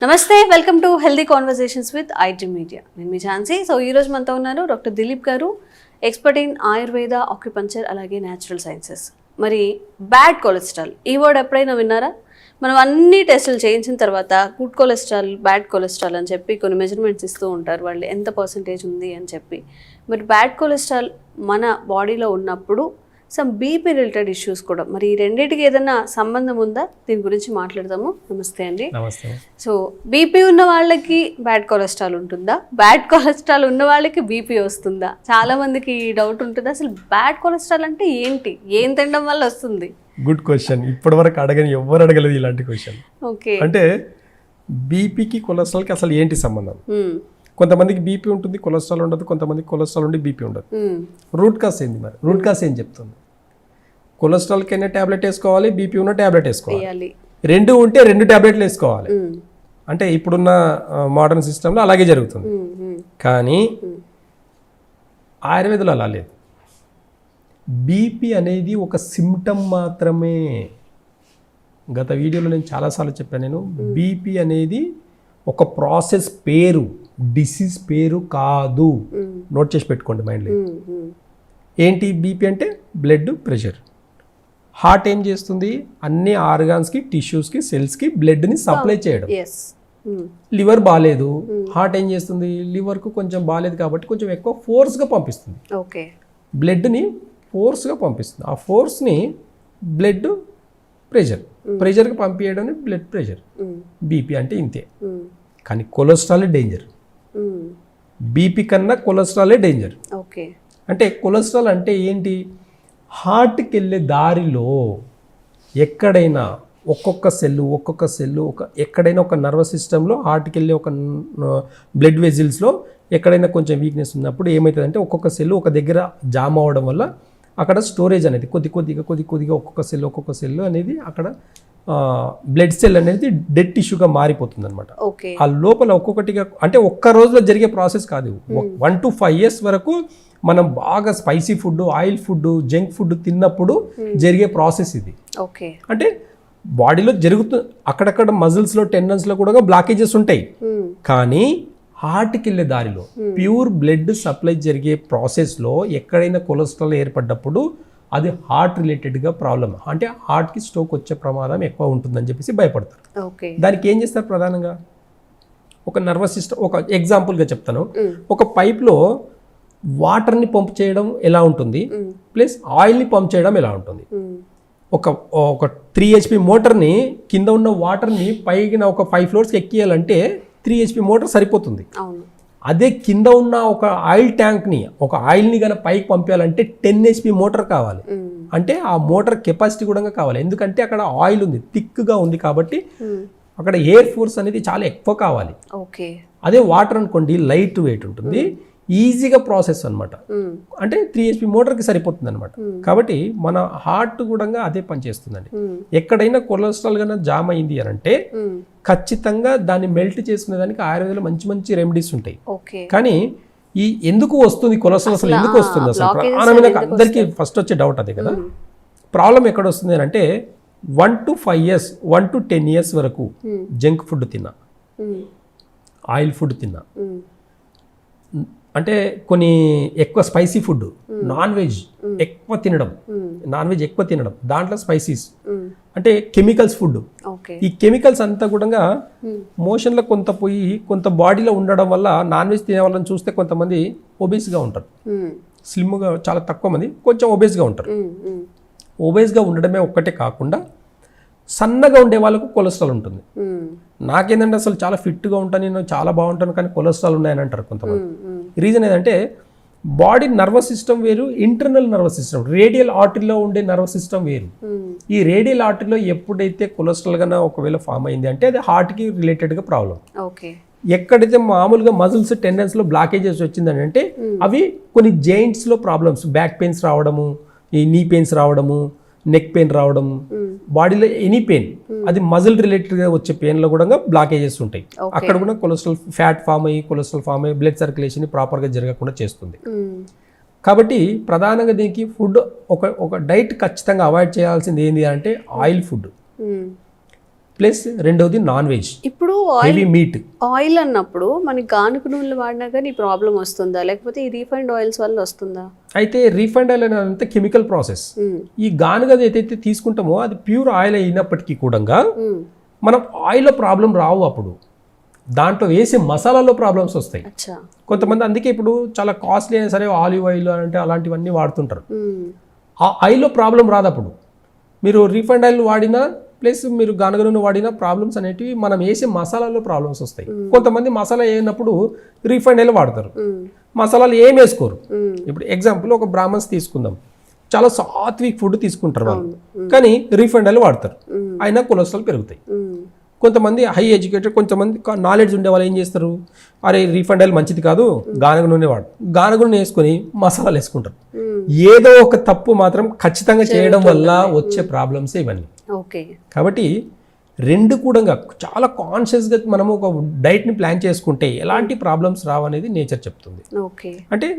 నమస్తే, welcome to healthy conversations with IT media. నేను మీ Jhansi. So ఈరోజు మనతో ఉన్నారు డాక్టర్ దిలీప్ గారు, ఎక్స్పర్ట్ ఇన్ ఆయుర్వేద, ఆక్యుపంచర్, అలాగే న్యాచురల్ సైన్సెస్. మరి బ్యాడ్ కొలెస్ట్రాల్ ఈ వర్డ్ ఎప్పుడైనా విన్నారా? మనం అన్ని టెస్టులు చేయించిన తర్వాత గుడ్ కొలెస్ట్రాల్, బ్యాడ్ కొలెస్ట్రాల్ అని చెప్పి కొన్ని మెజర్మెంట్స్ ఇస్తూ ఉంటారు, వాళ్ళు ఎంత పర్సంటేజ్ ఉంది అని చెప్పి. మరి బ్యాడ్ కొలెస్ట్రాల్ మన బాడీలో ఉన్నప్పుడు సమ్ బీపీ రిలేటెడ్ ఇష్యూస్ కూడా, మరి ఈ రెండింటికి ఏదైనా సంబంధం ఉందా? దీని గురించి మాట్లాడదాము. నమస్తే అండి. నమస్తే. సో బీపీ ఉన్న వాళ్ళకి బ్యాడ్ కొలెస్ట్రాల్ ఉంటుందా? బ్యాడ్ కొలెస్ట్రాల్ ఉన్న వాళ్ళకి బీపీ వస్తుందా? చాలా మందికి ఈ డౌట్ ఉంటుంది. అసలు బ్యాడ్ కొలెస్ట్రాల్ అంటే ఏంటి, ఏం తినడం వల్ల వస్తుంది? Good question. ఇప్పటి వరకు ఎవరు అడగలేదు ఇలాంటి క్వశ్చన్. ఓకే, అంటే బీపీకి కొలెస్ట్రాల్కి అసలు ఏంటి సంబంధం? కొంతమందికి బీపీ ఉంటుంది, కొలెస్ట్రాల్ ఉండదు. కొంతమందికి కొలెస్ట్రాల్ ఉండి బీపీ ఉండదు. రూట్ కాస్ ఏంది? మరి రూట్ కాస్ ఏం చెప్తుంది? కొలెస్ట్రాల్కి అయినా ట్యాబ్లెట్ వేసుకోవాలి, బీపీ ఉన్న ట్యాబ్లెట్ వేసుకోవాలి. రెండు ఉంటే 2 ట్యాబ్లెట్లు వేసుకోవాలి. అంటే ఇప్పుడున్న మోడర్న్ సిస్టంలో అలాగే జరుగుతుంది. కానీ ఆయుర్వేదంలో అలా లేదు. బీపీ అనేది ఒక సిమ్టమ్ మాత్రమే. గత వీడియోలో నేను చాలాసార్లు చెప్పాను. నేను బీపీ అనేది ఒక ప్రాసెస్ పేరు, డిసీజ్ పేరు కాదు. నోట్ చేసి పెట్టుకోండి మైండ్లో. ఏంటి బీపీ అంటే? Blood pressure. హార్ట్ ఏం చేస్తుంది? అన్ని ఆర్గాన్స్కి, టిష్యూస్కి, సెల్స్కి బ్లడ్ని సప్లై చేయడం. లివర్ బాగాలేదు, హార్ట్ ఏం చేస్తుంది? లివర్కు కొంచెం బాగాలేదు కాబట్టి కొంచెం ఎక్కువ ఫోర్స్గా పంపిస్తుంది. బ్లడ్ని ఫోర్స్గా పంపిస్తుంది. ఆ ఫోర్స్ని బ్లడ్ ప్రెషర్కి పంపించడం బ్లడ్ ప్రెషర్. బీపీ అంటే ఇంతే. కానీ కొలెస్ట్రాల్ డేంజర్. బీపీ కన్నా కొలెస్ట్రాలే డేంజర్. అంటే కొలెస్ట్రాల్ అంటే ఏంటి? హార్ట్కి వెళ్ళే దారిలో ఎక్కడైనా ఒక్కొక్క సెల్లు ఎక్కడైనా ఒక నర్వస్ సిస్టంలో హార్ట్కి వెళ్ళే ఒక బ్లడ్ వెజిల్స్లో ఎక్కడైనా కొంచెం వీక్నెస్ ఉన్నప్పుడు ఏమవుతుందంటే ఒక్కొక్క సెల్లు ఒక దగ్గర జామ్ అవ్వడం వల్ల అక్కడ స్టోరేజ్ అనేది కొద్దిగా ఒక్కొక్క సెల్ అనేది అక్కడ బ్లడ్ సెల్ అనేది డెడ్ టిష్యూగా మారిపోతుంది అనమాట. ఆ లోపల ఒక్కొక్కటిగా, అంటే ఒక్క రోజులో జరిగే ప్రాసెస్ కాదు. 1 to 5 years వరకు మనం బాగా spicy food, oil food, junk food తిన్నప్పుడు జరిగే ప్రాసెస్ ఇది. అంటే బాడీలో జరుగుతుంది. అక్కడక్కడ మజిల్స్లో, టెండన్స్లో కూడా బ్లాకేజెస్ ఉంటాయి. కానీ హార్ట్కి వెళ్ళే దారిలో ప్యూర్ బ్లడ్ సప్లై జరిగే ప్రాసెస్లో ఎక్కడైనా కొలెస్ట్రాల్ ఏర్పడ్డప్పుడు అది హార్ట్ రిలేటెడ్గా ప్రాబ్లమ్. అంటే హార్ట్కి స్ట్రోక్ వచ్చే ప్రమాదం ఎక్కువ ఉంటుందని చెప్పేసి భయపడతారు. దానికి ఏం చేస్తారు? ప్రధానంగా ఒక నర్వస్ సిస్టమ్, ఒక ఎగ్జాంపుల్గా చెప్తాను. ఒక పైప్లో వాటర్ని పంప్ చేయడం ఎలా ఉంటుంది, ప్లస్ ఆయిల్ని పంప్ చేయడం ఎలా ఉంటుంది. ఒక 3 HP మోటార్ని కింద ఉన్న వాటర్ని పైన ఒక 5 floors ఎక్కియాలంటే 3 HP మోటార్ సరిపోతుంది. అదే కింద ఉన్న ఒక ఆయిల్ ట్యాంక్ని, ఒక ఆయిల్ని కనుక పైకి పంపించాలంటే 10 HP మోటార్ కావాలి. అంటే ఆ మోటార్ కెపాసిటీ కూడా కావాలి. ఎందుకంటే అక్కడ ఆయిల్ ఉంది, థిక్గా ఉంది కాబట్టి అక్కడ ఎయిర్ ఫోర్స్ అనేది చాలా ఎక్కువ కావాలి. అదే వాటర్ అనుకోండి, లైట్ వెయిట్ ఉంటుంది, ఈజీగా ప్రాసెస్ అనమాట. అంటే 3 HP మోటార్కి సరిపోతుంది అనమాట. కాబట్టి మన హార్ట్ కూడా అదే పని చేస్తుందండి. ఎక్కడైనా కొలెస్ట్రాల్ కన్నా జామ్ అయింది అని అంటే ఖచ్చితంగా దాన్ని మెల్ట్ చేసుకునే దానికి ఆయుర్వేదంలో మంచి రెమెడీస్ ఉంటాయి. కానీ ఈ ఎందుకు వస్తుంది కొలెస్ట్రాల్, అసలు ఎందుకు వస్తుంది? అసలు అందరికీ ఫస్ట్ వచ్చే డౌట్ అదే కదా. ప్రాబ్లం ఎక్కడ వస్తుంది అని అంటే 1 to 5 years, 1 to 10 years వరకు జంక్ ఫుడ్ తిన్నా, ఆయిల్ ఫుడ్ తిన్నా, అంటే కొన్ని ఎక్కువ స్పైసీ ఫుడ్, నాన్ వెజ్ ఎక్కువ తినడం, దాంట్లో స్పైసీస్ అంటే కెమికల్స్ ఫుడ్. ఈ కెమికల్స్ అంతా కూడా మోషన్లో కొంత బాడీలో ఉండడం వల్ల నాన్ వెజ్ తినే వాళ్ళని చూస్తే కొంతమంది ఒబేస్గా ఉంటారు, స్లిమ్గా, చాలా తక్కువ మంది కొంచెం ఒబేస్గా ఉంటారు. ఒబేస్గా ఉండడమే ఒక్కటే కాకుండా సన్నగా ఉండే వాళ్ళకు కొలెస్ట్రాల్ ఉంటుంది. నాకేంటంటే అసలు చాలా ఫిట్గా ఉంటాను, నేను చాలా బాగుంటాను, కానీ కొలెస్ట్రాల్ ఉన్నాయని అంటారు కొంతమంది. రీజన్ ఏంటంటే బాడీ నర్వస్ సిస్టమ్ వేరు, ఇంటర్నల్ నర్వస్ సిస్టమ్, రేడియల్ ఆర్టరీలో ఉండే నర్వస్ సిస్టమ్ వేరు. ఈ రేడియల్ ఆర్టరీలో ఎప్పుడైతే కొలెస్ట్రాల్ కన్నా ఒకవేళ ఫామ్ అయింది అంటే అది హార్ట్కి రిలేటెడ్గా ప్రాబ్లం. ఎక్కడైతే మామూలుగా మజిల్స్, టెండన్స్లో బ్లాకేజెస్ వచ్చిందని అంటే అవి కొన్ని జాయింట్స్లో ప్రాబ్లమ్స్, బ్యాక్ పెయిన్స్ రావడము, ఈ నీ పెయిన్స్ రావడము, నెక్ పెయిన్ రావడం, బాడీలో ఎనీ పెయిన్, అది మజిల్ రిలేటెడ్గా వచ్చే పెయిన్లో కూడా బ్లాకేజెస్ ఉంటాయి. అక్కడ కూడా కొలెస్ట్రాల్ ఫ్యాట్ ఫామ్ అయ్యి బ్లడ్ సర్క్యులేషన్ ప్రాపర్గా జరగకుండా చేస్తుంది. కాబట్టి ప్రధానంగా దీనికి ఫుడ్ ఒక డైట్ ఖచ్చితంగా అవాయిడ్ చేయాల్సింది ఏంటి అంటే ఆయిల్ ఫుడ్. ప్లస్ రెండవది నాన్ వెజ్, ఇప్పుడు హెవీ మీట్. ఆయిల్ అన్నప్పుడు మనకి గానుగ నూనెలు వాడినా కానీ ఈ ప్రాబ్లం వస్తుందా, లేకపోతే ఈ రీఫైండ్ ఆయిల్స్ వల్ల వస్తుందా? అయితే రీఫైండ్ ఆయిల్ అనేది కెమికల్ ప్రాసెస్. ఈ గానుగ ఏదైతే తీసుకుంటామో అది ప్యూర్ ఆయిల్ అయినప్పటికీ కూడా మనం ఆయిల్లో ప్రాబ్లం రావు. అప్పుడు దాంట్లో వేసే మసాలాలో ప్రాబ్లమ్స్ వస్తాయి. కొంతమంది అందుకే ఇప్పుడు చాలా కాస్ట్లీ అయినా సరే ఆలివ్ ఆయిల్ అంటే అలాంటివన్నీ వాడుతుంటారు. ఆ ఆయిల్లో ప్రాబ్లం రాదు. అప్పుడు మీరు రీఫైండ్ ఆయిల్ వాడినా ప్లస్ మీరు గానుగ నూనె వాడిన ప్రాబ్లమ్స్ అనేటివి మనం వేసే మసాలాలో ప్రాబ్లమ్స్ వస్తాయి. కొంతమంది మసాలా వేయనప్పుడు రీఫైండ్ ఆయిల్ వాడతారు, మసాలాలు ఏం వేసుకోరు. ఇప్పుడు ఎగ్జాంపుల్ ఒక బ్రాహ్మణ్స్ తీసుకుందాం, చాలా సాత్విక్ ఫుడ్ తీసుకుంటారు వాళ్ళు, కానీ రీఫైండ్ ఆయిల్ వాడతారు, అయినా కొలెస్ట్రాల్ పెరుగుతాయి. కొంతమంది హై ఎడ్యుకేటెడ్, కొంతమంది నాలెడ్జ్ ఉండే వాళ్ళు ఏం చేస్తారు, అరే రీఫైండ్ ఆయిల్ మంచిది కాదు, గానుగ నూనె వాడు, గానుగ నూనె వేసుకొని మసాలాలు వేసుకుంటారు. ఏదో ఒక తప్పు మాత్రం ఖచ్చితంగా చేయడం వల్ల వచ్చే ప్రాబ్లమ్స్ ఇవన్నీ. కాబట్టి రెండు కూడా చాలా కాన్షియస్గా మనము ఒక డైట్ని ప్లాన్ చేసుకుంటే ఎలాంటి ప్రాబ్లమ్స్ రావనేది నేచర్ చెప్తుంది. అంటే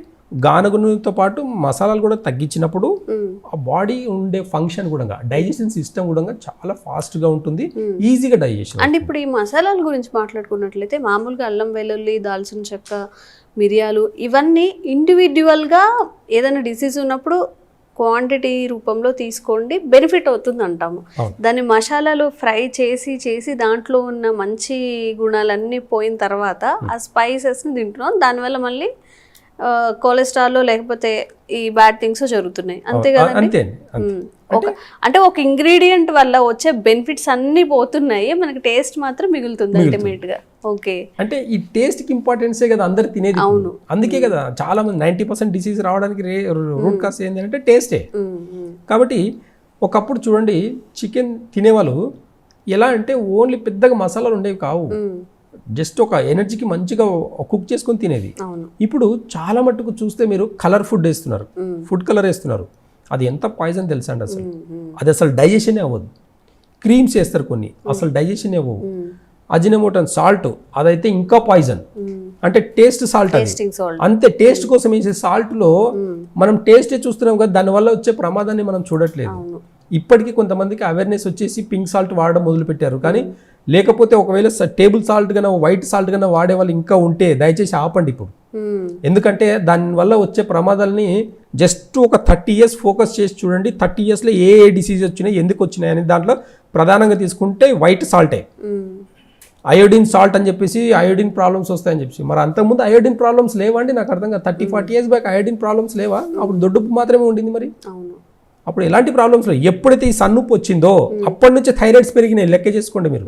గానుగ నూనెతో పాటు మసాలాలు కూడా తగ్గించినప్పుడు ఆ బాడీ ఉండే ఫంక్షన్ కూడా, డైజెషన్ సిస్టమ్ కూడా చాలా ఫాస్ట్గా ఉంటుంది, ఈజీగా డైజెషన్. అంటే ఇప్పుడు ఈ మసాలాల గురించి మాట్లాడుకున్నట్లయితే మామూలుగా అల్లం వెల్లుల్లి, దాల్చిన చెక్క, మిరియాలు ఇవన్నీ ఇండివిడ్యువల్గా ఏదైనా డిసీజ్ ఉన్నప్పుడు క్వాంటిటీ రూపంలో తీసుకోండి, బెనిఫిట్ అవుతుంది అంటాము. దాన్ని మసాలాలు ఫ్రై చేసి దాంట్లో ఉన్న మంచి గుణాలన్నీ పోయిన తర్వాత ఆ స్పైసెస్ని తింటున్నాం, దానివల్ల మళ్ళీ కొలెస్ట్రాల్ లేకపోతే ఈ బ్యాడ్ థింగ్స్ జరుగుతున్నాయి, అంతే కదండి. అంటే ఒక ఇంగ్రీడియంట్ వల్ల వచ్చే బెనిఫిట్స్ అన్ని పోతున్నాయి, మనకి టేస్ట్ మాత్రం మిగులుతుంది అల్టిమేట్ గా. ఓకే, అంటే ఈ టేస్ట్ కి ఇంపార్టెన్సే కదా అందరు తినేది. అవును, అందుకే కదా చాలా మంది 90% డిసీజ్ రావడానికి రూట్ కాస్ ఏంటంటే టేస్టే. కాబట్టి ఒకప్పుడు చూడండి చికెన్ తినేవాళ్ళు ఎలా అంటే ఓన్లీ పెద్దగా మసాలాలు ఉండేవి కావు, జస్ట్ ఒక ఎనర్జీకి మంచిగా కుక్ చేసుకొని తినేది. ఇప్పుడు చాలా మట్టుకు చూస్తే మీరు కలర్ ఫుడ్ వేస్తున్నారు, ఫుడ్ కలర్ వేస్తున్నారు, అది ఎంత పాయిజన్ తెలుసా అండి. అది అసలు డైజెషన్ అవ్వదు. క్రీమ్స్ వేస్తారు కొన్ని, అసలు డైజెషన్ అవ్వవు. అజినోమోటో సాల్ట్, అదైతే ఇంకా పాయిజన్. అంటే టేస్ట్ సాల్ట్, అంతే టేస్ట్ కోసం వేసే సాల్ట్ లో మనం టేస్టే చూస్తున్నాం కదా, దానివల్ల వచ్చే ప్రమాదాన్ని మనం చూడట్లేదు. ఇప్పటికీ కొంతమందికి అవేర్నెస్ వచ్చేసి పింక్ సాల్ట్ వాడడం మొదలు పెట్టారు, కానీ లేకపోతే ఒకవేళ టేబుల్ సాల్ట్ కన్నా వైట్ సాల్ట్ కన్నా వాడే వాళ్ళు ఇంకా ఉంటే దయచేసి ఆపండి ఇప్పుడు. ఎందుకంటే దానివల్ల వచ్చే ప్రమాదాలని జస్ట్ ఒక 30 years ఫోకస్ చేసి చూడండి. 30 yearsలో ఏ డిసీజ్ వచ్చినాయి, ఎందుకు వచ్చినాయి అని దాంట్లో ప్రధానంగా తీసుకుంటే వైట్ సాల్టే. అయోడిన్ సాల్ట్ అని చెప్పేసి అయోడిన్ ప్రాబ్లమ్స్ వస్తాయని చెప్పేసి, మరి అంతకుముందు అయోడిన్ ప్రాబ్లమ్స్ లేవండి? నాకు అర్థం కాదు. 30-40 years బ్యాక్ అయోడిన్ ప్రాబ్లమ్స్ లేవా? అప్పుడు దొడ్డుపు మాత్రమే ఉండింది. మరి అప్పుడు ఎలాంటి ప్రాబ్లమ్స్ లేవు. ఎప్పుడైతే ఈ సన్నుప్పు వచ్చిందో అప్పటి నుంచి థైరాయిడ్స్ పెరిగినాయి. లెక్క చేసుకోండి మీరు.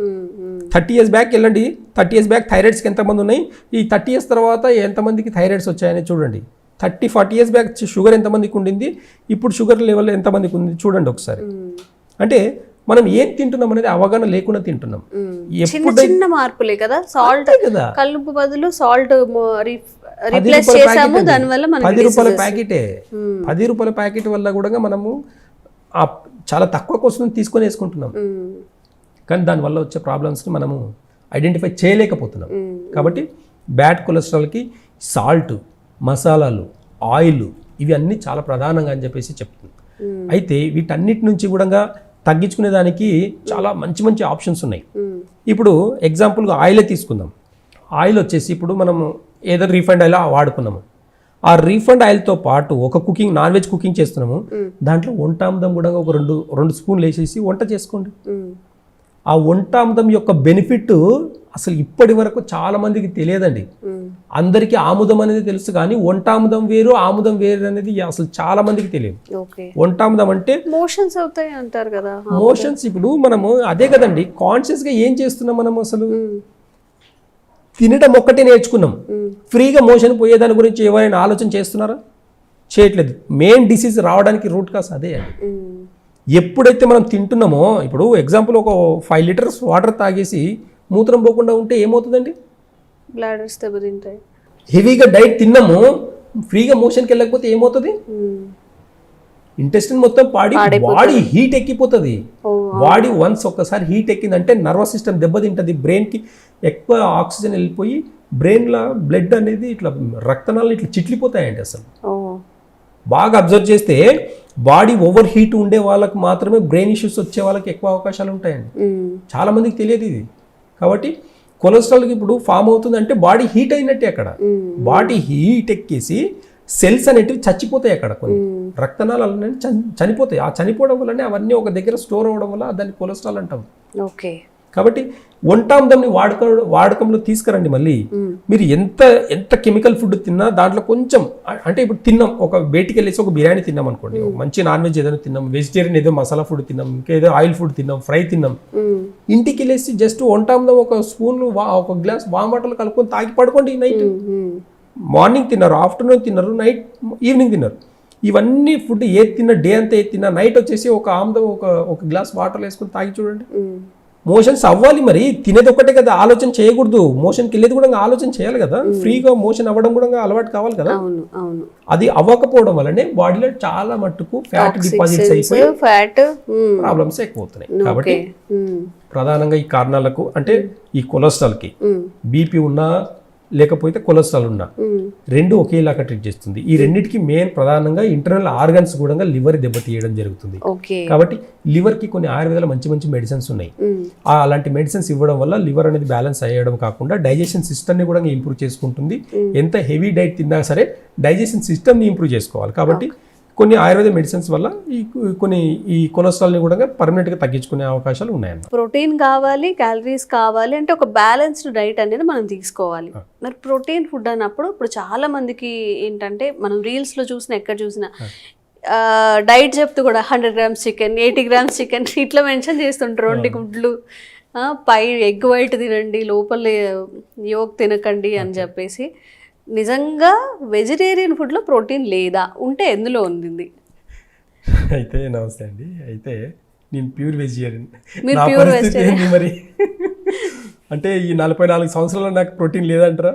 30 years బ్యాక్ వెళ్ళండి, 30 years బ్యాక్ థైరాయిడ్స్కి ఎంతమంది ఉన్నాయి, ఈ 30 years తర్వాత ఎంతమందికి థైరాయిడ్స్ వచ్చాయని చూడండి. 30-40 years బ్యాక్ షుగర్ ఎంతమందికి ఉండింది, ఇప్పుడు షుగర్ లెవెల్ ఎంతమందికి ఉంది చూడండి ఒకసారి. అంటే మనం ఏం తింటున్నాం అనేది అవగాహన లేకుండా తింటున్నాం. చిన్న మార్పులే కదా, సాల్ట్ కల్లుపు బదులు సాల్ట్ రీప్లేస్ చేసాము, దానివల్ల మనకి 10 రూపాయల ప్యాకెటే. 10 రూపాయల ప్యాకెట్ వల్ల కూడా మనము చాలా తక్కువ కోసం తీసుకొని వేసుకుంటున్నాం, కానీ దానివల్ల వచ్చే ప్రాబ్లమ్స్ని మనము ఐడెంటిఫై చేయలేకపోతున్నాం. కాబట్టి బ్యాడ్ కొలెస్ట్రాల్కి సాల్ట్, మసాలాలు, ఆయిల్ ఇవి అన్నీ చాలా ప్రధానంగా అని చెప్పేసి చెప్తుంది. అయితే వీటన్నిటి నుంచి కూడా తగ్గించుకునే దానికి చాలా మంచి మంచి ఆప్షన్స్ ఉన్నాయి. ఇప్పుడు ఎగ్జాంపుల్గా ఆయిలే తీసుకుందాం. ఆయిల్ వచ్చేసి ఇప్పుడు మనము ఏదో రీఫైండ్ ఆయిల్ వాడుకున్నాము, ఆ రీఫైండ్ ఆయిల్తో పాటు ఒక కుకింగ్, నాన్ వెజ్ కుకింగ్ చేస్తున్నాము, దాంట్లో వంటామృతం కూడా ఒక 2 స్పూన్లు వేసేసి వంట చేసుకోండి. ఆ వంటామృతం యొక్క బెనిఫిట్ అసలు ఇప్పటి వరకు చాలా మందికి తెలియదండి. అందరికీ ఆముదం అనేది తెలుసు, కానీ వంటాముదం వేరు ఆముదం వేరు అనేది అసలు చాలా మందికి తెలియదు. వంటాముదం అంటే మోషన్స్ అవుతాయి అంటారు కదా. మోషన్స్ ఇప్పుడు మనము అదే కదండి, కాన్షియస్ గా ఏం చేస్తున్నాం మనం, అసలు తినడం ఒక్కటే నేర్చుకున్నాం. ఫ్రీగా మోషన్ పోయేదాని గురించి ఎవరైనా ఆలోచన చేస్తున్నారా? చేయట్లేదు. మెయిన్ డిసీజ్ రావడానికి రూట్ కాస్ అదే అండి. ఎప్పుడైతే మనం తింటున్నామో, ఇప్పుడు ఎగ్జాంపుల్ ఒక 5 liters వాటర్ తాగేసి మూత్రం పోకుండా ఉంటే ఏమవుతుందండి? బ్లాడర్స్ దెబ్బతింటాయి. హెవీగా డైట్ తిన్నాము, ఫ్రీగా మోషన్కి వెళ్ళకపోతే ఏమవుతుంది? ఇంటెస్టిన్ మొత్తం బాడీ హీట్ ఎక్కిపోతుంది. బాడీ వన్స్ ఒక్కసారి హీట్ ఎక్కిందంటే నర్వస్ సిస్టమ్ దెబ్బతింటుంది, బ్రెయిన్కి ఎక్కువ ఆక్సిజన్ వెళ్ళిపోయి బ్రెయిన్లో బ్లడ్ అనేది ఇట్లా రక్తనాళాలు ఇట్లా చిట్లిపోతాయండి. అసలు బాగా అబ్జర్వ్ చేస్తే బాడీ ఓవర్ హీట్ ఉండే వాళ్ళకి మాత్రమే బ్రెయిన్ ఇష్యూస్ వచ్చే వాళ్ళకి ఎక్కువ అవకాశాలు ఉంటాయండి. చాలా మందికి తెలియదు ఇది. కాబట్టి కొలెస్ట్రాల్కి ఇప్పుడు ఫామ్ అవుతుంది అంటే బాడీ హీట్ అయినట్టే. అక్కడ బాడీ హీట్ ఎక్కేసి సెల్స్ అనేటివి చచ్చిపోతాయి. అక్కడ కొన్ని రక్తనాళాలు అనేవి చనిపోతాయి. ఆ చనిపోవడం వల్లనే అవన్నీ ఒక దగ్గర స్టోర్ అవ్వడం వల్ల దాన్ని కొలెస్ట్రాల్ అంటాం. ఓకే. కాబట్టి వంటాందంని వాడకంలో తీసుకురండి. మళ్ళీ మీరు ఎంత కెమికల్ ఫుడ్ తిన్నా దాంట్లో కొంచెం, అంటే ఇప్పుడు తిన్నాం, ఒక బయటికి వెళ్ళేసి ఒక బిర్యానీ తిన్నాం అనుకోండి, మంచి నాన్ వెజ్ ఏదైనా తిన్నాం, వెజిటేరియన్ ఏదో మసాలా ఫుడ్ తిన్నాం, ఇంకేదో ఆయిల్ ఫుడ్ తిన్నాం, ఫ్రై తిన్నాం, ఇంటికి వెళ్ళేసి జస్ట్ వంటాందం ఒక స్పూన్ ఒక గ్లాస్ వామ్ వాటర్లో కలుపుకొని తాగి పడుకోండి. నైట్ మార్నింగ్ తిన్నారు, ఆఫ్టర్నూన్ తిన్నారు, నైట్ ఈవినింగ్ తిన్నారు. ఇవన్నీ ఫుడ్ ఏది తిన్నా, డే అంతా ఏది తిన్నా, నైట్ వచ్చేసి ఒక ఆమ్దం ఒక గ్లాస్ వాటర్లో వేసుకొని తాగి చూడండి. మోషన్స్ అవ్వాలి. మరి తినేది ఒక్కటే కదా, ఆలోచన చేయకూడదు. మోషన్కి వెళ్ళేది కూడా ఆలోచన చేయాలి కదా. ఫ్రీగా మోషన్ అవ్వడం కూడా అలవాటు కావాలి కదా. అది అవ్వకపోవడం వల్లనే బాడీలో చాలా మట్టుకు ఫ్యాట్ డిపాజిట్స్ అయిపోయి ప్రాబ్లమ్స్ ఎక్కువ అవుతున్నాయి. కాబట్టి ప్రధానంగా ఈ కారణాలకు, అంటే ఈ కొలెస్ట్రాల్కి, బీపీ ఉన్నా లేకపోతే కొలెస్ట్రాల్ ఉన్నా రెండు ఒకేలాగా ట్రీట్ చేస్తుంది. ఈ రెండింటికి మెయిన్ ప్రధానంగా ఇంటర్నల్ ఆర్గన్స్ కూడా లివర్ దెబ్బతీయడం జరుగుతుంది. కాబట్టి లివర్ కి కొన్ని ఆయుర్వేదాల మంచి మెడిసిన్స్ ఉన్నాయి. అలాంటి మెడిసిన్స్ ఇవ్వడం వల్ల లివర్ అనేది బ్యాలెన్స్ అయ్యడం కాకుండా డైజెషన్ సిస్టమ్ ని కూడా ఇంప్రూవ్ చేసుకుంటుంది. ఎంత హెవీ డైట్ తిన్నా సరే డైజెషన్ సిస్టమ్ ని ఇంప్రూవ్ చేసుకోవాలి. కాబట్టి కొన్ని ఆయుర్వేద మెడిసిన్స్ వల్ల ఈ కొలెస్ట్రాల్ని కూడా పర్మనెంట్గా తగ్గించుకునే అవకాశాలు ఉన్నాయన్నమాట. ప్రోటీన్ కావాలి, క్యాలరీస్ కావాలి అంటే ఒక బ్యాలెన్స్డ్ డైట్ అనేది మనం తీసుకోవాలి. మరి ప్రోటీన్ ఫుడ్ అన్నప్పుడు ఇప్పుడు చాలా మందికి ఏంటంటే, మనం రీల్స్లో చూసినా ఎక్కడ చూసినా డైట్ చెప్తూ కూడా 100 grams చికెన్, 80 grams చికెన్ ఇట్లా మెన్షన్ చేస్తుంటారు. 2 గుడ్లు, పై ఎగ్ వైట్ తినండి, లోపల యోక్ తినకండి అని చెప్పేసి. నిజంగా వెజిటేరియన్ ఫుడ్లో ప్రోటీన్ లేదా, ఉంటే ఎందులో ఉంది? అయితే నమస్తే అండి. అయితే నేను ప్యూర్ వెజిటేరియన్. మీరు ప్యూర్ వెజిటేరియన్ మరి అంటే ఈ 44 సంవత్సరాల్లో నాకు ప్రోటీన్ లేదంటారా?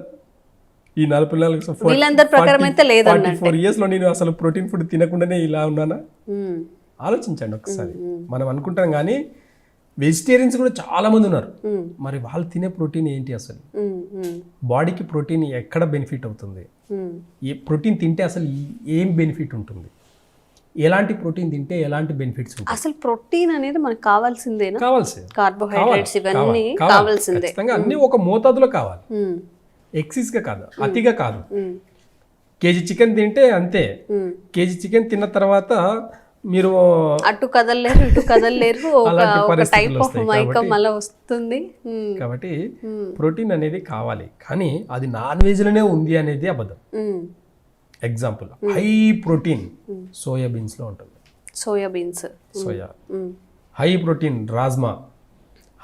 ఈ 44 వీళ్ళందరి ప్రకారం అయితే లేదన్న 44 yearsలో నేను అసలు ప్రోటీన్ ఫుడ్ తినకుండానే ఇలా ఉన్నానా? ఆలోచించండి ఒకసారి. మనం అనుకుంటాం కానీ వెజిటేరియన్స్ కూడా చాలా మంది ఉన్నారు. మరి వాళ్ళు తినే ప్రోటీన్ ఏంటి అసలు? బాడీకి ప్రోటీన్ ఎక్కడ బెనిఫిట్ అవుతుంది? ఏ ప్రోటీన్ తింటే అసలు ఏం బెనిఫిట్ ఉంటుంది? ఎలాంటి ప్రోటీన్ తింటే ఎలాంటి బెనిఫిట్స్ ఉంటాయి? అసలు ప్రోటీన్ అనేది మనకు కావాల్సిందేనా? కావాల్సిందే. కార్బోహైడ్రేట్స్ ఇవన్నీ కావాల్సిందే. ఖచ్చితంగా అన్ని ఒక మోతాదులో కావాలి. ఎక్సెస్ గా కాదు, అతిగా కాదు. కేజీ చికెన్ తింటే అంతే. కేజీ చికెన్ తిన్న తర్వాత మీరు అటు కదలలేరు, ఇటు కదలలేరు, ఒక టైప్ ఆఫ్ మైకం అలా వస్తుంది. కాబట్టి ప్రోటీన్ అనేది కావాలి, కానీ అది నాన్ వెజ్ లోనే ఉంది అనేది అబద్ధం. ఎగ్జాంపుల్, హై ప్రోటీన్ సోయాబీన్స్ లో ఉంటుంది. Soya, high protein rajma,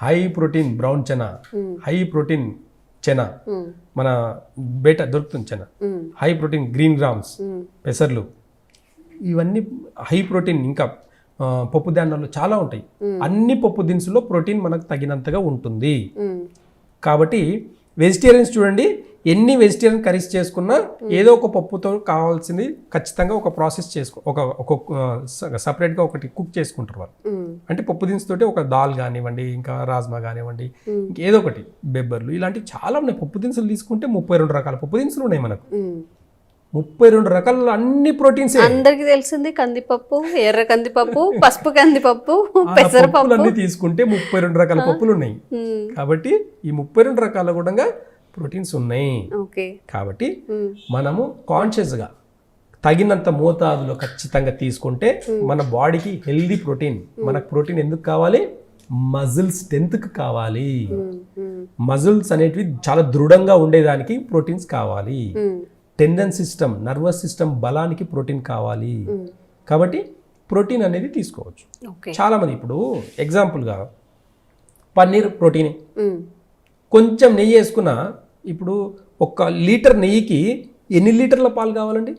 high protein brown chana, high protein chana, మన బేట దొరుకుతుంది chana, high protein green grams, పెసర్లు, ఇవన్నీ హై ప్రోటీన్. ఇంకా పప్పు ధాన్యాలు చాలా ఉంటాయి. అన్ని పప్పు దినుసుల్లో ప్రోటీన్ మనకు తగినంతగా ఉంటుంది. కాబట్టి వెజిటేరియన్స్ చూడండి, ఎన్ని వెజిటేరియన్ కర్రీస్ చేసుకున్నా ఏదో ఒక పప్పుతో కావాల్సింది ఖచ్చితంగా ఒక ప్రాసెస్ ఒక సపరేట్గా ఒకటి కుక్ చేసుకుంటారు వాళ్ళు. అంటే పప్పు దినుసుతోటి ఒక దాల్ కానివ్వండి, ఇంకా రాజ్మా కానివ్వండి, ఇంకేదో ఒకటి బెబ్బర్లు, ఇలాంటివి చాలా ఉన్నాయి. పప్పు దినుసులు తీసుకుంటే 32 రకాల పప్పు దినుసులు ఉన్నాయి మనకు. 32 రకాల అన్ని ప్రోటీన్స్. అందరికి తెలిసింది కందిపప్పు, ఎర్ర కందిపప్పు, పసుపు కందిపప్పు, పెసరపప్పు అన్ని తీసుకుంటే 32 రకాల పప్పులు ఉన్నాయి. కాబట్టి ఈ 32 రకాల కూడా ప్రోటీన్స్ ఉన్నాయి. కాబట్టి మనము కాన్షియస్ గా తగినంత మోతాదులో ఖచ్చితంగా తీసుకుంటే మన బాడీకి హెల్దీ ప్రోటీన్. మనకు ప్రోటీన్ ఎందుకు కావాలి? మజిల్ స్ట్రెంత్ కి కావాలి. మజిల్స్ అనేటివి చాలా దృఢంగా ఉండేదానికి ప్రోటీన్స్ కావాలి. టెండన్ సిస్టమ్, నర్వస్ సిస్టమ్ బలానికి ప్రోటీన్ కావాలి. కాబట్టి ప్రోటీన్ అనేది తీసుకోవచ్చు. చాలా మంది ఇప్పుడు ఎగ్జాంపుల్గా పన్నీర్ ప్రోటీన్, కొంచెం నెయ్యి వేసుకున్న, ఇప్పుడు 1 లీటర్ నెయ్యికి ఎన్ని లీటర్ల పాలు కావాలండి?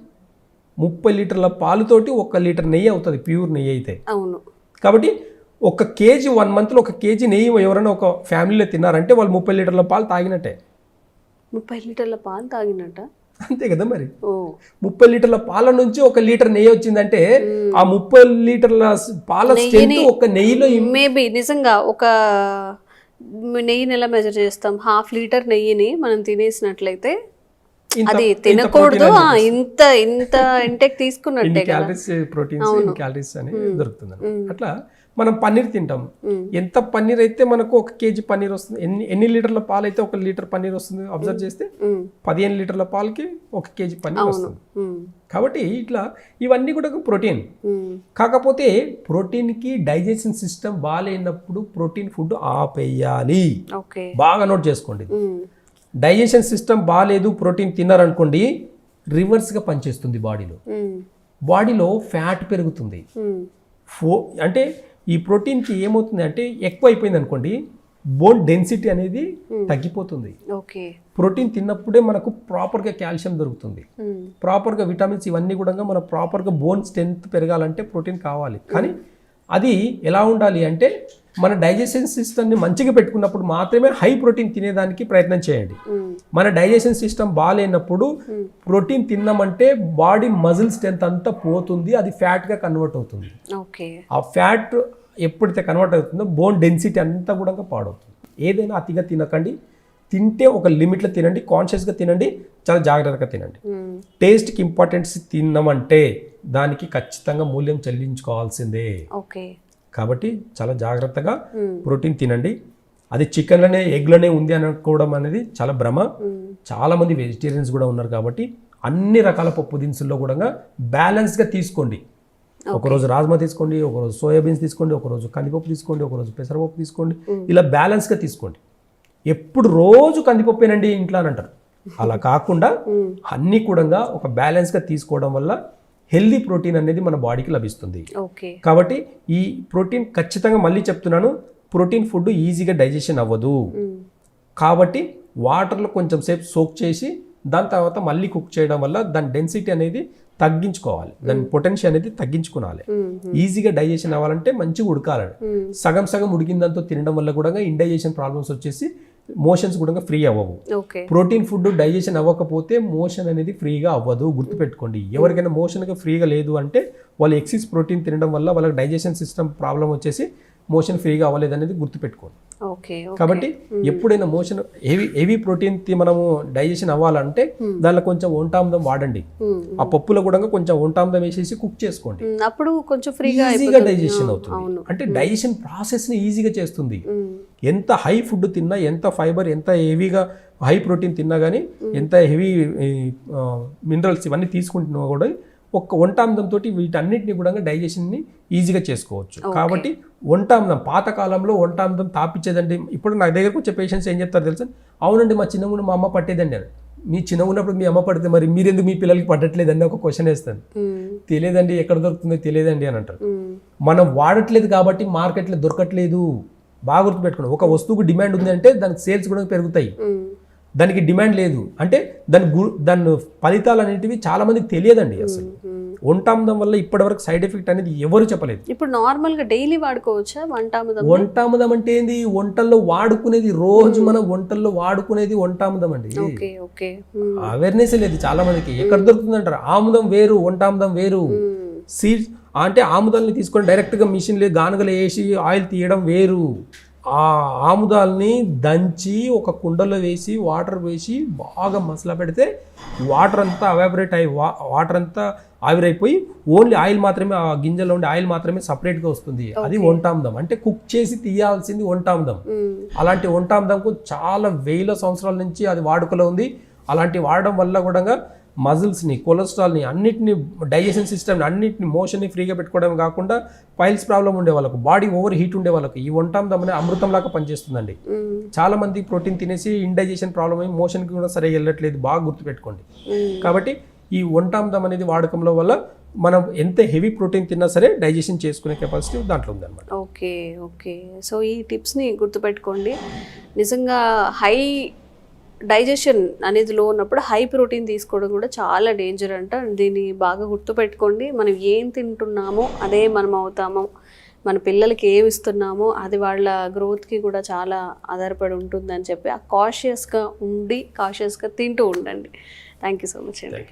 30 లీటర్ల పాలుతోటి 1 లీటర్ నెయ్యి అవుతుంది, ప్యూర్ నెయ్యి అయితే. కాబట్టి 1 కేజీ 1 monthలో 1 కేజీ నెయ్యి ఎవరైనా ఒక ఫ్యామిలీలో తిన్నారంటే వాళ్ళు 30 లీటర్ల పాలు తాగినట్టే. 30 లీటర్ల పాలు తాగినట్ట? అంతే కదా. మరి 30 లీటర్ల పాల నుంచి 1 లీటర్ నెయ్యి వచ్చిందంటే ఆ 30 లీటర్ల పాల స్ట్రెంత్ ఒక నెయ్యిలో. మేబీ నిజంగా ఒక నెయ్యిని ఎలా మెజర్ చేస్తాం? 1/2 లీటర్ నెయ్యిని మనం తినేసినట్లయితే అది తినకూడదు ఇంత ఇంత ఇంటెక్ తీసుకున్నట్టే కదా క్యాలరీస్ ప్రోటీన్స్ క్యాలరీస్ అనేది దొరుకుతుంది అట్లా మనం పన్నీర్ తింటాం ఎంత పన్నీర్ అయితే మనకు 1 కేజీ పన్నీర్ వస్తుంది ఎన్ని లీటర్ల పాలు అయితే 1 లీటర్ పన్నీర్ వస్తుంది అబ్జర్వ్ చేస్తే 15 లీటర్ల పాలకి 1 కేజీ పన్నీర్ వస్తుంది కాబట్టి ఇట్లా ఇవన్నీ కూడా ప్రోటీన్ కాకపోతే ప్రోటీన్ కి డైజెషన్ సిస్టమ్ బాగాలేనప్పుడు ప్రోటీన్ ఫుడ్ ఆపేయాలి బాగా నోట్ చేసుకోండి డైజెషన్ సిస్టమ్ బాగాలేదు ప్రోటీన్ తిన్నారనుకోండి రివర్స్గా పనిచేస్తుంది బాడీలో ఫ్యాట్ పెరుగుతుంది అంటే ఈ ప్రోటీన్కి ఏమవుతుంది అంటే ఎక్కువ అయిపోయింది అనుకోండి బోన్ డెన్సిటీ అనేది తగ్గిపోతుంది ప్రోటీన్ తిన్నప్పుడే మనకు ప్రాపర్గా కాల్షియం దొరుకుతుంది ప్రాపర్గా విటమిన్స్ ఇవన్నీ కూడా మన ప్రాపర్గా బోన్ స్ట్రెంత్ పెరగాలంటే ప్రోటీన్ కావాలి కానీ అది ఎలా ఉండాలి అంటే మన డైజెషన్ సిస్టమ్ని మంచిగా పెట్టుకున్నప్పుడు మాత్రమే హై ప్రోటీన్ తినేదానికి ప్రయత్నం చేయండి మన డైజెషన్ సిస్టమ్ బాగాలేనప్పుడు ప్రోటీన్ తిన్నామంటే బాడీ మజిల్ స్ట్రెంత్ అంతా పోతుంది అది ఫ్యాట్గా కన్వర్ట్ అవుతుంది ఆ ఫ్యాట్ ఎప్పుడైతే కన్వర్ట్ అవుతుందో బోన్ డెన్సిటీ అంతా కూడా పాడవుతుంది ఏదైనా అతిగా తినకండి తింటే ఒక లిమిట్లో తినండి కాన్షియస్గా తినండి చాలా జాగ్రత్తగా తినండి టేస్ట్కి ఇంపార్టెన్స్ తిన్నామంటే దానికి ఖచ్చితంగా మూల్యం చెల్లించుకోవాల్సిందే కాబట్టి చాలా జాగ్రత్తగా ప్రోటీన్ తినండి అది చికెన్లోనే ఎగ్లోనే ఉంది అనుకోవడం అనేది చాలా భ్రమ చాలా మంది వెజిటేరియన్స్ కూడా ఉన్నారు కాబట్టి అన్ని రకాల పప్పు దినుసుల్లో కూడా బ్యాలెన్స్గా తీసుకోండి ఒకరోజు రాజ్మా తీసుకోండి ఒకరోజు సోయాబీన్స్ తీసుకోండి ఒకరోజు కందిపప్పు తీసుకోండి ఒకరోజు పెసరపప్పు తీసుకోండి ఇలా బ్యాలెన్స్గా తీసుకోండి ఎప్పుడు రోజు కందిపప్పేనండి ఇంట్లో అని అంటారు అలా కాకుండా అన్ని కూడా ఒక బ్యాలెన్స్గా తీసుకోవడం వల్ల హెల్దీ ప్రోటీన్ అనేది మన బాడీకి లభిస్తుంది కాబట్టి ఈ ప్రోటీన్ ఖచ్చితంగా మళ్ళీ చెప్తున్నాను ప్రోటీన్ ఫుడ్ ఈజీగా డైజెషన్ అవ్వదు కాబట్టి వాటర్లో కొంచెం సేపు సోక్ చేసి దాని తర్వాత మళ్ళీ కుక్ చేయడం వల్ల దాని డెన్సిటీ అనేది తగ్గించుకోవాలి దాని పొటెన్షియల్ అనేది తగ్గించుకోవాలి ఈజీగా డైజెషన్ అవ్వాలంటే మంచిగా ఉడకాలి సగం సగం ఉడికిందంతో తినడం వల్ల కూడా ఇండైజెషన్ ప్రాబ్లమ్స్ వచ్చేసి మోషన్స్ కూడా ఫ్రీ అవ్వవు ప్రోటీన్ ఫుడ్ డైజెషన్ అవ్వకపోతే మోషన్ అనేది ఫ్రీగా అవ్వదు గుర్తుపెట్టుకోండి ఎవరికైనా మోషన్గా ఫ్రీగా లేదు అంటే వాళ్ళు ఎక్సిస్ ప్రోటీన్ తినడం వల్ల వాళ్ళకి డైజెషన్ సిస్టమ్ ప్రాబ్లం వచ్చేసి మోషన్ ఫ్రీగా అవ్వలేదు అనేది గుర్తుపెట్టుకోండి కాబట్టి ఎప్పుడైనా మోషన్ హెవీ ప్రోటీన్ మనము డైజెషన్ అవ్వాలంటే దానిలో కొంచెం వంటామదం వాడండి ఆ పప్పులో కూడా కొంచెం వంటామదం వేసేసి కుక్ చేసుకోండి అప్పుడు కొంచెం ఫ్రీగా ఈజీగా డైజెషన్ అవుతుంది అంటే డైజెషన్ ప్రాసెస్ ని ఈజీగా చేస్తుంది ఎంత హై ఫుడ్ తిన్నా ఎంత ఫైబర్ ఎంత హెవీగా హై ప్రోటీన్ తిన్నా కానీ ఎంత హెవీ మినరల్స్ ఇవన్నీ తీసుకుంటున్నా కూడా ఒక్క వంటామదంతో వీటన్నిటిని కూడా డైజెషన్ని ఈజీగా చేసుకోవచ్చు కాబట్టి వంటామదం పాతకాలంలో వంటామదం తాపించేదండి ఇప్పుడు నా దగ్గరకు వచ్చే పేషెంట్స్ ఏం చెప్తారు తెలుసా అవునండి మా చిన్నప్పుడు మా అమ్మ పట్టేదండి అని మీ చిన్న ఉన్నప్పుడు మీ అమ్మ పడితే మరి మీరెందుకు మీ పిల్లలకి పట్టట్లేదండి ఒక క్వశ్చన్ వేస్తాను తెలియదండి ఎక్కడ దొరుకుతుందో తెలియదండి అని అంటారు మనం వాడట్లేదు కాబట్టి మార్కెట్లో దొరకట్లేదు బాగా గుర్తుపెట్టుకోండి ఒక వస్తువుకు డిమాండ్ ఉంది అంటే దానికి సేల్స్ కూడా పెరుగుతాయి దానికి డిమాండ్ లేదు అంటే దాని ఫలితాలు అనేటివి చాలా మందికి తెలియదండి అసలు వంటామదం వల్ల ఇప్పటివరకు సైడ్ ఎఫెక్ట్ అనేది ఎవరు చెప్పలేదు ఇప్పుడు నార్మల్గా డైలీ వాడుకోవచ్చా వంటామదం అంటే ఏంది వంటల్లో వాడుకునేది రోజు మనం వంటల్లో వాడుకునేది వంటామదం అండి అవేర్నెస్ లేదు చాలా మందికి ఎక్కడ దొరుకుతుంది అంటారు ఆముదం వేరు వంటామదం వేరు సీడ్స్ అంటే ఆముదాలని తీసుకొని డైరెక్ట్గా మిషన్లో గానుగలు వేసి ఆయిల్ తీయడం వేరు ఆ ఆముదాలని దంచి ఒక కుండలో వేసి వాటర్ వేసి బాగా మసలా పెడితే వాటర్ అంతా అవాపరేట్ అయ్యి వాటర్ అంతా ఆవిరైపోయి ఓన్లీ ఆయిల్ మాత్రమే ఆ గింజలో ఉండే ఆయిల్ మాత్రమే సపరేట్గా వస్తుంది అది వంటామదం అంటే కుక్ చేసి తీయాల్సింది వంటామదం అలాంటి వంటామదంకు చాలా వేల సంవత్సరాల నుంచి అది వాడుకలో ఉంది అలాంటి వాడడం వల్ల కూడా మజిల్స్ని కొలెస్ట్రాల్ని అన్నిటిని డైజెషన్ సిస్టమ్ని అన్నిటిని మోషన్ని ఫ్రీగా పెట్టుకోవడం కాకుండా పైల్స్ ప్రాబ్లం ఉండే వాళ్ళకు బాడీ ఓవర్ హీట్ ఉండే వాళ్ళకి ఈ వంటామదం అనే అమృతం లాగా పనిచేస్తుందండి చాలా మంది ప్రోటీన్ తినేసి ఇండైజెషన్ ప్రాబ్లం అయ్యి మోషన్కి కూడా సరిగా వెళ్ళట్లేదు బాగా గుర్తుపెట్టుకోండి కాబట్టి ఈ వంటామదం అనేది వాడకంలో వల్ల మనం ఎంత హెవీ ప్రోటీన్ తిన్నా సరే డైజెషన్ చేసుకునే కెపాసిటీ దాంట్లో ఉందన్నమాట ఓకే సో ఈ టిప్స్ని గుర్తుపెట్టుకోండి నిజంగా హై డైజెషన్ అనేది లో ఉన్నప్పుడు హై ప్రోటీన్ తీసుకోవడం కూడా చాలా డేంజర్ అంట దీన్ని బాగా గుర్తుపెట్టుకోండి మనం ఏం తింటున్నామో అదే మనం అవుతామో మన పిల్లలకి ఏమి ఇస్తున్నామో అది వాళ్ళ గ్రోత్కి కూడా చాలా ఆధారపడి ఉంటుందని చెప్పి ఆ కాషియస్గా ఉండి కాషియస్గా తింటూ ఉండండి థ్యాంక్ యూ సో మచ్ అండి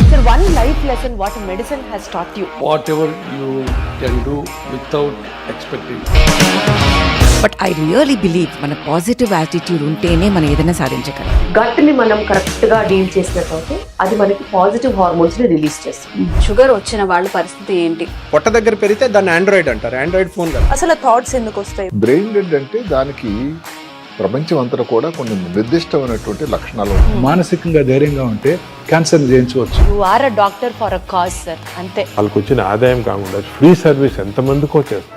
Sir, one life lesson what medicine has taught you. Whatever you can do without expecting. But I really believe మన పాజిటివ్ యాటిట్యూడ్ ఉంటేనే మనం ఏదైనా సాధించగలం. గట్ని మనం కరెక్ట్ గా డీల్ చేసినట్లయితే అది మనకి పాజిటివ్ హార్మోన్స్ ని రిలీజ్ చేస్తుంది. షుగర్ వచ్చిన వాళ్ళ పరిస్థితి ఏంటి? పొట్ట దగ్గర పెరిగితే దాన్ని ఆండ్రాయిడ్ అంటారు, ఆండ్రాయిడ్ ఫోన్ కదా. అసలు థాట్స్ ఎందుకు వస్తాయి? బ్రెయిన్ డెడ్ అంటే దానికి ప్రపంచం అంతా కూడా కొన్ని నిర్దిష్టమైనటువంటి లక్షణాలు ఉంటాయి. మానసికంగా ధైర్యంగా ఉంటే క్యాన్సర్ జయించవచ్చు. You are a doctor for a cause sir, అంతే. వాళ్ళకి వచ్చిన ఆదాయం కాకుండా ఫ్రీ సర్వీస్ ఎంతమందికో చేస్తుంది.